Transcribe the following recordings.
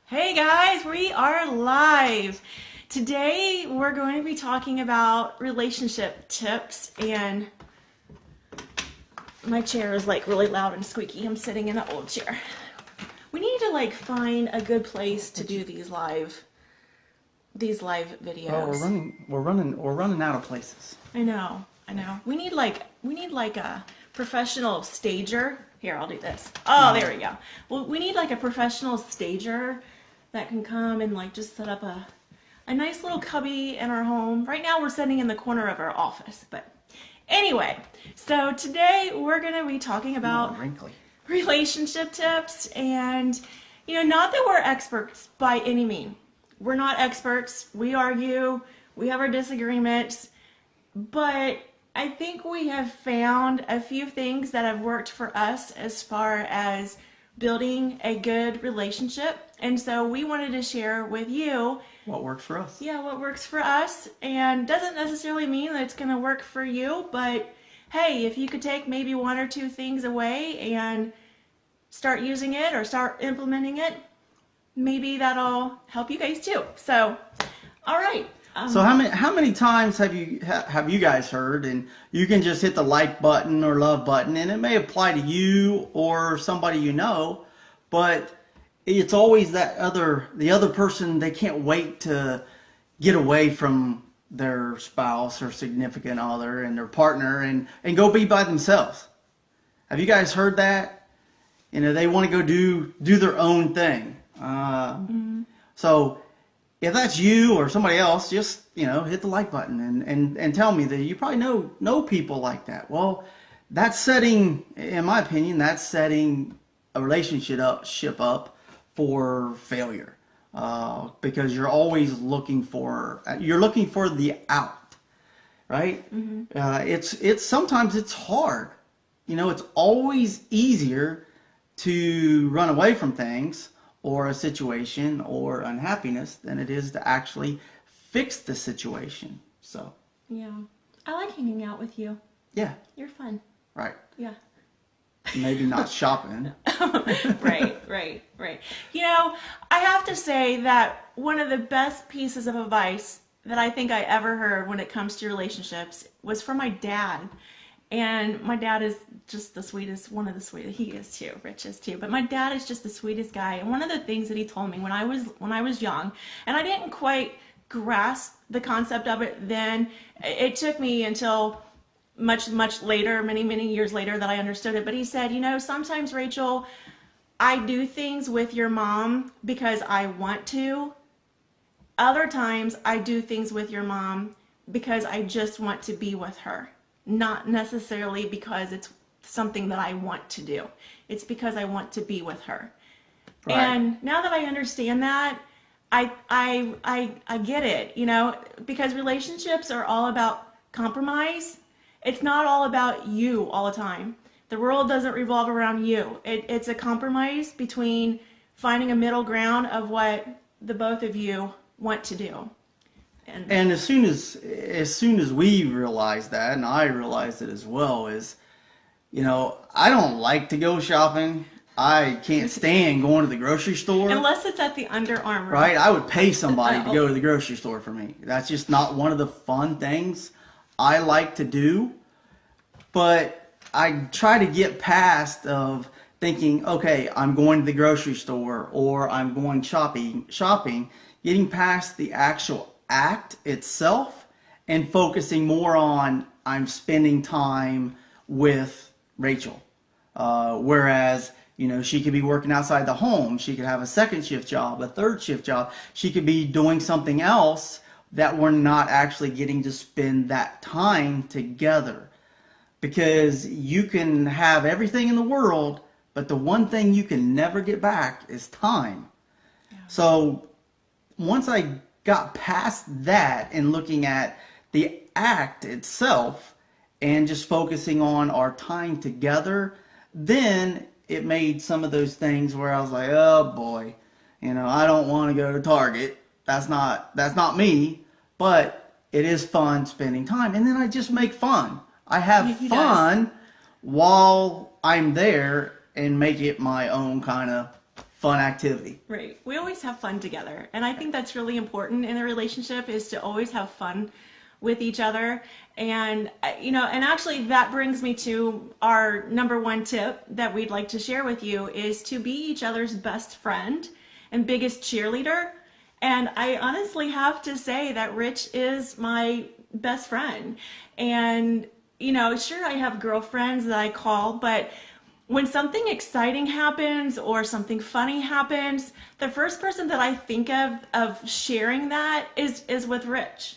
Hey guys, we are live. Today we're going to be talking about relationship tips, and my chair is like really loud and squeaky. I'm sitting in an old chair. We need to find a good place to do these live videos. Well, we're running out of places. I know. We need a professional stager. Here, I'll do this. Oh, there we go. Well, we need a professional stager that can come and just set up a nice little cubby in our home. Right now we're sitting in the corner of our office, but anyway, so today we're going to be talking about Wrinkly. relationship tips, and not that we're experts by any means. We're not experts. We argue, we have our disagreements, but I think we have found a few things that have worked for us as far as building a good relationship. And so we wanted to share with you What works for us? what works for us, and doesn't necessarily mean that it's going to work for you, but hey, if you could take maybe one or two things away and start using it or start implementing it, maybe that'll help you guys too. So, all right. So how many times have you guys heard, and you can just hit the like button or love button, and it may apply to you or somebody you know, but it's always the other person. They can't wait to get away from their spouse or significant other and their partner and go be by themselves. Have you guys heard that? They want to go do their own thing. So if that's you or somebody else, just hit the like button and tell me that you probably know people like that. Well, that's setting, in my opinion, that's setting a relationship up for failure, because you're always looking for the out, right? Mm-hmm. It's sometimes it's hard. It's always easier to run away from things or a situation or unhappiness than it is to actually fix the situation. So Yeah. I like hanging out with you. yeah, You're fun. right. Yeah. Maybe not shopping. Right. I have to say that one of the best pieces of advice that I think I ever heard when it comes to relationships was from my dad. And my dad is just the sweetest, one of the sweetest. He is too, Rich is too. But my dad is just the sweetest guy. And one of the things that he told me when I was young, and I didn't quite grasp the concept of it then. It took me until much later, many years later, that I understood it. But he said, sometimes, Rachel, I do things with your mom because I want to. Other times I do things with your mom because I just want to be with her. Not necessarily because it's something that I want to do. It's because I want to be with her. Right. And now that I understand that, I get it, because relationships are all about compromise. It's not all about you all the time. The world doesn't revolve around you. It's a compromise between finding a middle ground of what the both of you want to do. And as soon as we realized that, and I realized it as well, is I don't like to go shopping. I can't stand going to the grocery store. Unless it's at the Under Armour. Right? I would pay somebody to go to the grocery store for me. That's just not one of the fun things I like to do. But I try to get past of thinking, okay, I'm going to the grocery store or I'm going shopping, getting past the actual act itself and focusing more on I'm spending time with Rachel. Whereas, she could be working outside the home. She could have a second shift job, a third shift job. She could be doing something else that we're not actually getting to spend that time together. Because you can have everything in the world, but the one thing you can never get back is time. Yeah. So once I got past that and looking at the act itself and just focusing on our time together, then it made some of those things where I was like, oh boy, I don't want to go to Target. That's not me, but it is fun spending time. And then I just make fun. I have fun while I'm there and make it my own kind of fun activity. Right. We always have fun together. And I think that's really important in a relationship, is to always have fun with each other. And, and actually that brings me to our number one tip that we'd like to share with you, is to be each other's best friend and biggest cheerleader. And I honestly have to say that Rich is my best friend. And, sure, I have girlfriends that I call, but when something exciting happens or something funny happens, the first person that I think of sharing that is with Rich.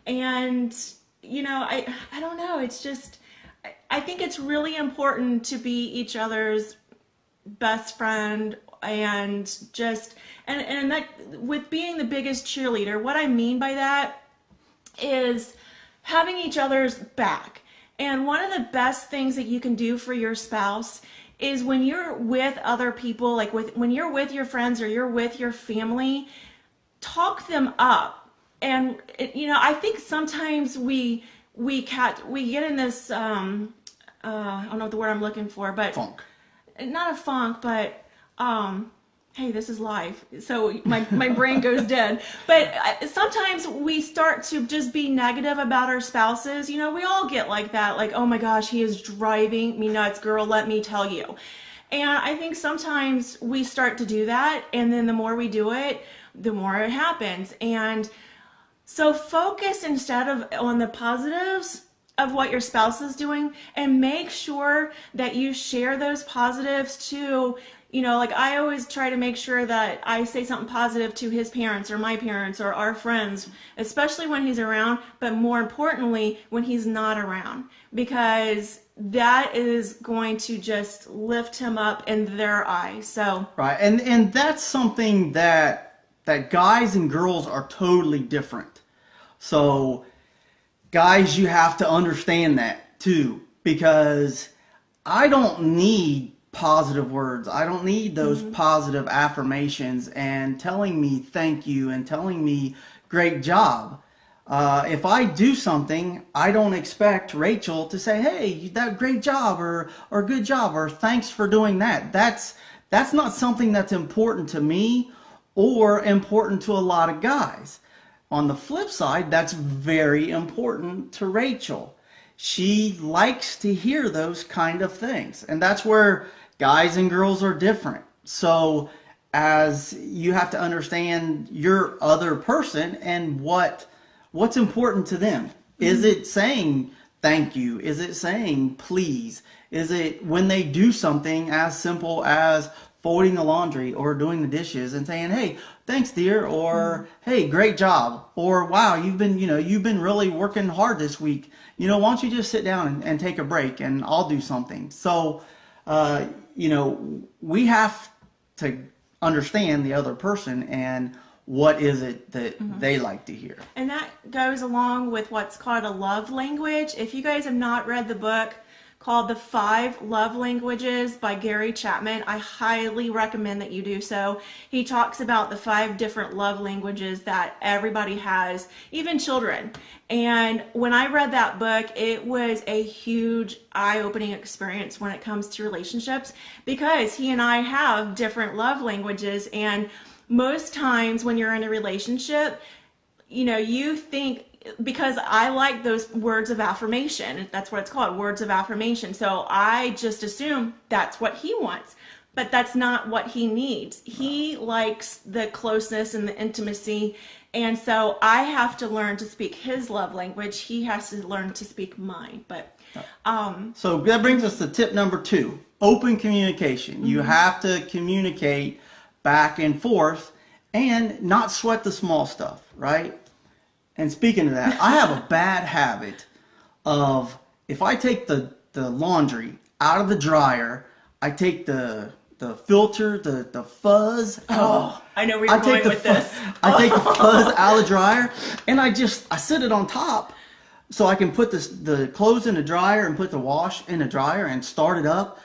And, I don't know, it's just, I think it's really important to be each other's best friend, and just, and that, with being the biggest cheerleader, what I mean by that is having each other's back. And one of the best things that you can do for your spouse is when you're with other people, like when you're with your friends or you're with your family, talk them up. And I think sometimes we get in this I don't know what the word I'm looking for, but Funk. Not a funk, but hey, this is live, so my brain goes dead. But sometimes we start to just be negative about our spouses. We all get like that, like, oh my gosh, he is driving me nuts, girl, let me tell you. And I think sometimes we start to do that, and then the more we do it, the more it happens. And so focus instead of on the positives of what your spouse is doing, and make sure that you share those positives too. Like I always try to make sure that I say something positive to his parents or my parents or our friends, especially when he's around, but more importantly, when he's not around, because that is going to just lift him up in their eyes. So right, and that's something that guys and girls are totally different. So guys, you have to understand that too, because I don't need positive words. I don't need those positive affirmations and telling me thank you and telling me great job. If I do something, I don't expect Rachel to say, hey, that great job or good job or thanks for doing that. That's not something that's important to me or important to a lot of guys. On the flip side, that's very important to Rachel. She likes to hear those kind of things. And that's where guys and girls are different. So as you have to understand your other person and what's important to them. Is it saying thank you? Is it saying please? Is it when they do something as simple as folding the laundry or doing the dishes and saying, hey, thanks dear, or hey, great job, or wow, you've been really working hard this week. Why don't you just sit down and take a break and I'll do something. So we have to understand the other person and what is it that they like to hear. And that goes along with what's called a love language. If you guys have not read the book called The 5 Love Languages by Gary Chapman, I highly recommend that you do so. He talks about the 5 different love languages that everybody has, even children. And when I read that book, it was a huge eye-opening experience when it comes to relationships, because he and I have different love languages. And most times when you're in a relationship, you think, because I like those words of affirmation, that's what it's called, words of affirmation. So I just assume that's what he wants, but that's not what he needs. He likes the closeness and the intimacy. And so I have to learn to speak his love language. He has to learn to speak mine. But so that brings us to tip number 2, open communication. You have to communicate back and forth and not sweat the small stuff, right? And speaking of that, I have a bad habit of, if I take the laundry out of the dryer, I take the filter, the fuzz. Oh, I know where you're going with this. I take the fuzz out of the dryer, and I sit it on top so I can put the clothes in the dryer and put the wash in the dryer and start it up.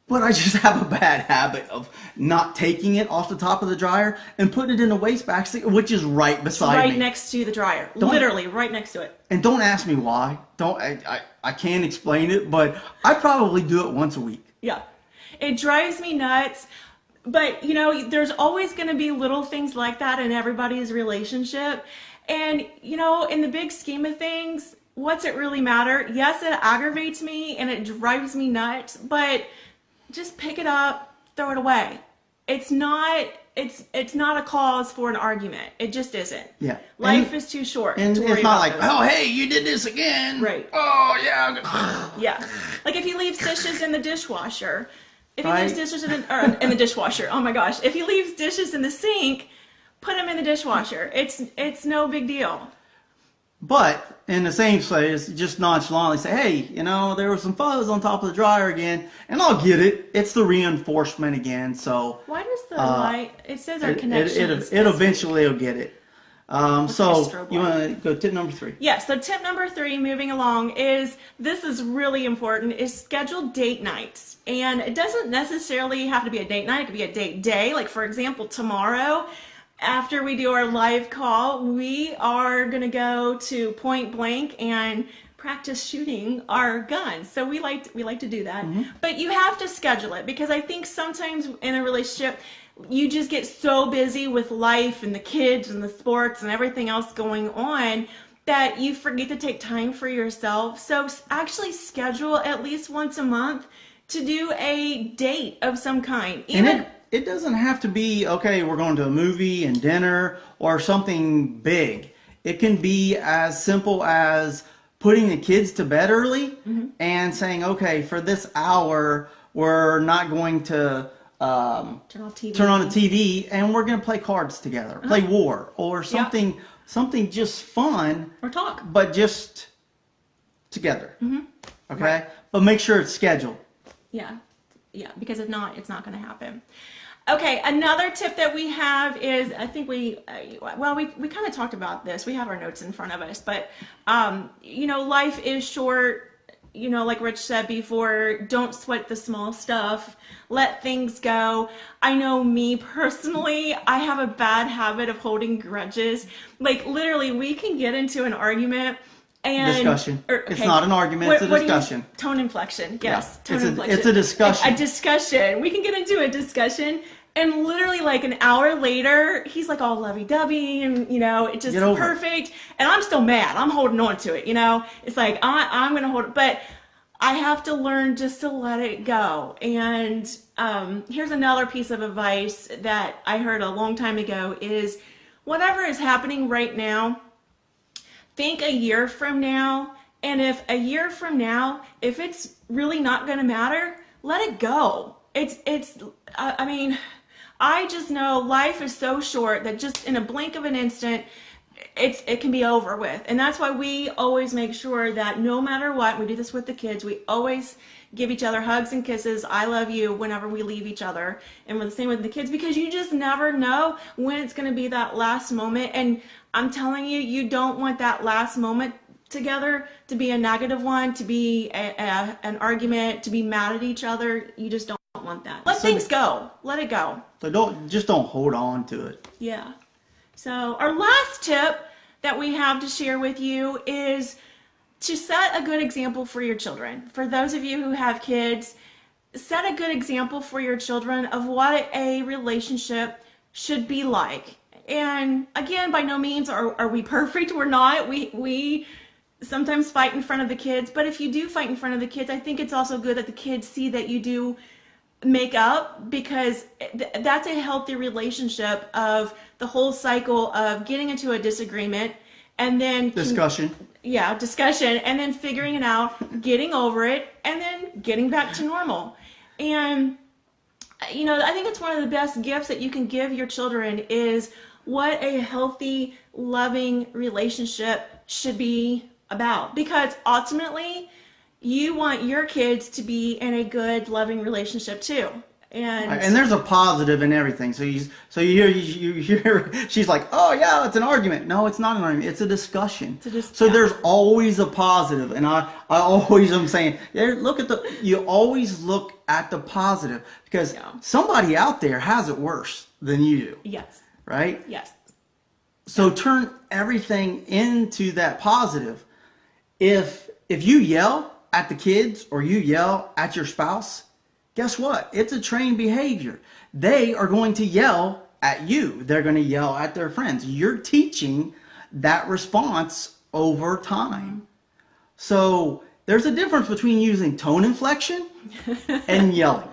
But I just have a bad habit of not taking it off the top of the dryer and putting it in the wastebasket, which is right beside me. Right next to the dryer. Literally right next to it. And don't ask me why. I can't explain it, but I probably do it once a week. Yeah. It drives me nuts. But, you know, there's always going to be little things like that in everybody's relationship. And, you know, in the big scheme of things, what's it really matter? Yes, it aggravates me and it drives me nuts, but just pick it up, throw it away. It's not a cause for an argument. It just isn't. Yeah. Life is too short. And to worry it's not about like, those. oh, hey, you did this again. Right. Oh, yeah. Yeah. Like if he leaves dishes in the dishwasher, if he Right. leaves dishes in the dishwasher, oh my gosh, if he leaves dishes in the sink, put them in the dishwasher. It's no big deal. But in the same place, just nonchalantly say, hey, you know, there was some fuzz on top of the dryer again, and I'll get it. It's the reinforcement again, so Why does the light? It says our connection. it eventually will get it. like a So strobe you light. want to go tip number 3? Yeah, so tip number 3, moving along, this is really important, is schedule date nights. And it doesn't necessarily have to be a date night, it could be a date day. Like, for example, tomorrow, after we do our live call, we are going to go to Point Blank and practice shooting our guns. So we like to do that. But you have to schedule it, because I think sometimes in a relationship, you just get so busy with life and the kids and the sports and everything else going on that you forget to take time for yourself. So actually schedule at least once a month to do a date of some kind. And it doesn't have to be, okay, we're going to a movie and dinner or something big. It can be as simple as putting the kids to bed early and saying, okay, for this hour, we're not going to turn on the TV and we're going to play cards together, play war or something just fun. or talk. But just together. Okay? Right. But make sure it's scheduled. Yeah, because if not, it's not going to happen. Okay, another tip that we have is, I think we kind of talked about this. We have our notes in front of us, but, you know, life is short. You know, like Rich said before, don't sweat the small stuff. Let things go. I know me personally, I have a bad habit of holding grudges. Like, literally, we can get into an argument and discussion. It's not an argument, it's a discussion. Tone inflection, yes. Yeah. Tone inflection. It's a discussion. A discussion. We can get into a discussion, and literally like an hour later, he's like all lovey-dovey, and you know, it's just perfect. And I'm still mad. I'm holding on to it, you know? It's like, I'm going to hold it. But I have to learn just to let it go. And here's another piece of advice that I heard a long time ago is, whatever is happening right now, think a year from now, and if a year from now, if it's really not going to matter, let it go. I mean, I just know life is so short that just in a blink of an instant, it can be over with. And that's why we always make sure that no matter what, we do this with the kids, we always give each other hugs and kisses, I love you, whenever we leave each other. And we're the same with the kids, because you just never know when it's going to be that last moment. And I'm telling you, you don't want that last moment together to be a negative one, to be an argument, to be mad at each other. You just don't want that. Let things go. Let it go. So don't hold on to it. Yeah. So our last tip that we have to share with you is to set a good example for your children. For those of you who have kids, set a good example for your children of what a relationship should be like. And again, by no means are we perfect. We're not. We sometimes fight in front of the kids. But if you do fight in front of the kids, I think it's also good that the kids see that you do make up, because that's a healthy relationship of the whole cycle of getting into a disagreement and then discussion, and then figuring it out, getting over it, and then getting back to normal. And you know, I think it's one of the best gifts that you can give your children is what a healthy, loving relationship should be about, because ultimately you want your kids to be in a good, loving relationship too. And there's a positive in everything. So you hear she's like, oh yeah, it's an argument. No, it's not an argument. It's a discussion. There's always a positive. And I always am saying, you always look at the positive, because somebody out there has it worse than you do. Yes. Right? Yes. So turn everything into that positive. If you yell at the kids or you yell at your spouse, guess what? It's a trained behavior. they are going to yell at you. They're going to yell at their friends. You're teaching that response over time. So there's a difference between using tone inflection and yelling.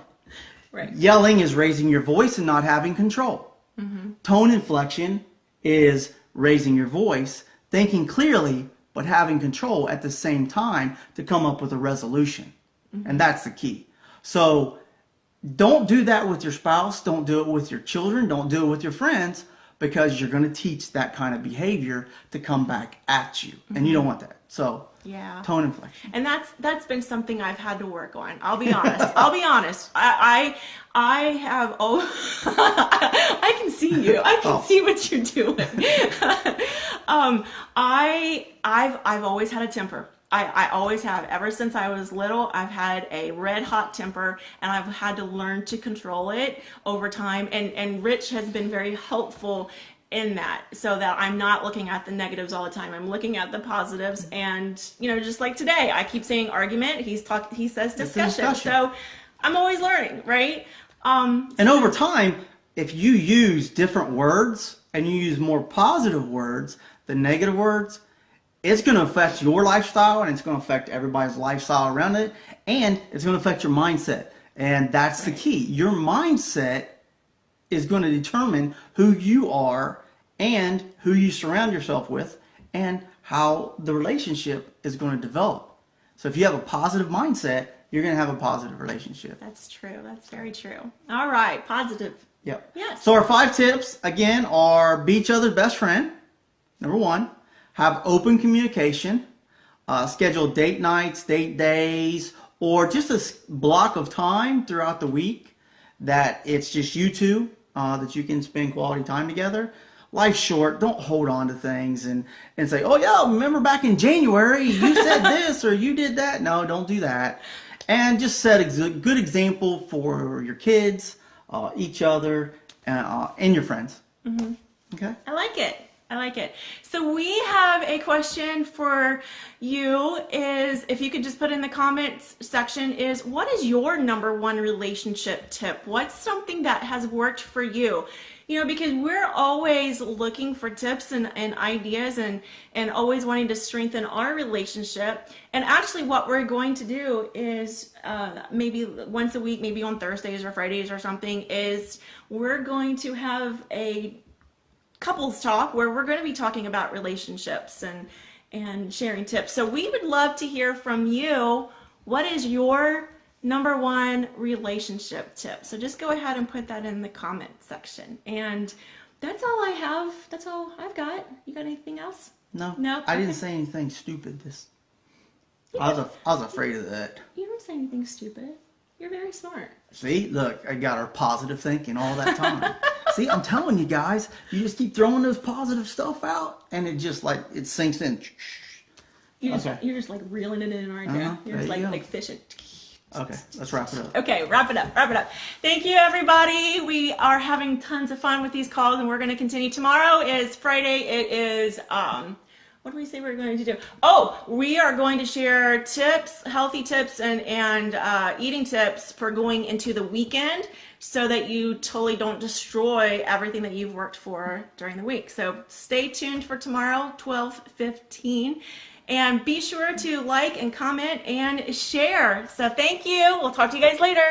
Right. Yelling is raising your voice and not having control. Tone inflection is raising your voice, thinking clearly, but having control at the same time to come up with a resolution. And that's the key. So don't do that with your spouse. Don't do it with your children. Don't do it with your friends, because you're going to teach that kind of behavior to come back at you. And you don't want that. So Yeah. tone inflection. And that's been something I've had to work on. I'll be honest. I'll be honest. I have I can see you. I can see what you're doing. I've always had a temper. I always have. Ever since I was little, I've had a red hot temper, and I've had to learn to control it over time. And Rich has been very helpful in that, so that I'm not looking at the negatives all the time. I'm looking at the positives. And just like today, I keep saying argument. He says discussion. So I'm always learning, right? And over time, if you use different words and you use more positive words than negative words, it's going to affect your lifestyle, and it's going to affect everybody's lifestyle around it, and it's going to affect your mindset. And that's the key. Your mindset is going to determine who you are and who you surround yourself with and how the relationship is going to develop. So if you have a positive mindset, you're going to have a positive relationship. That's true. That's very true. All right. Positive. Yep. Yes. So our 5 tips, again, are be each other's best friend. Number 1, have open communication. Schedule date nights, date days, or just a block of time throughout the week that it's just you two, that you can spend quality time together. Life's short. Don't hold on to things and say, oh, yeah, remember back in January you said this or you did that. No, don't do that. And just set a good example for your kids, each other, and your friends. Okay? I like it. I like it. So we have a question for you, is if you could just put in the comments section, is what is your number 1 relationship tip? What's something that has worked for you? Because we're always looking for tips and ideas and always wanting to strengthen our relationship. And actually what we're going to do is maybe once a week, maybe on Thursdays or Fridays or something, is we're going to have a couples talk where we're going to be talking about relationships and sharing tips. So we would love to hear from you. What is your number 1 relationship tip? So just go ahead and put that in the comment section. And that's all I have. That's all I've got. You got anything else? No. No? I didn't Okay. say anything stupid. I was afraid of that. You don't say anything stupid. You're very smart. See, look, I got our positive thinking all that time. See, I'm telling you guys, you just keep throwing those positive stuff out, and it just it sinks in. You're Okay. just like reeling it in right now. You're just there you go. like fishing. Okay, let's wrap it up. Okay, wrap it up. Thank you, everybody. We are having tons of fun with these calls, and we're going to continue. Tomorrow is Friday. It is, what do we say we're going to do? Oh, we are going to share tips, healthy tips, and eating tips for going into the weekend, so that you totally don't destroy everything that you've worked for during the week. So stay tuned for tomorrow, 12:15. And be sure to like and comment and share. So thank you. We'll talk to you guys later.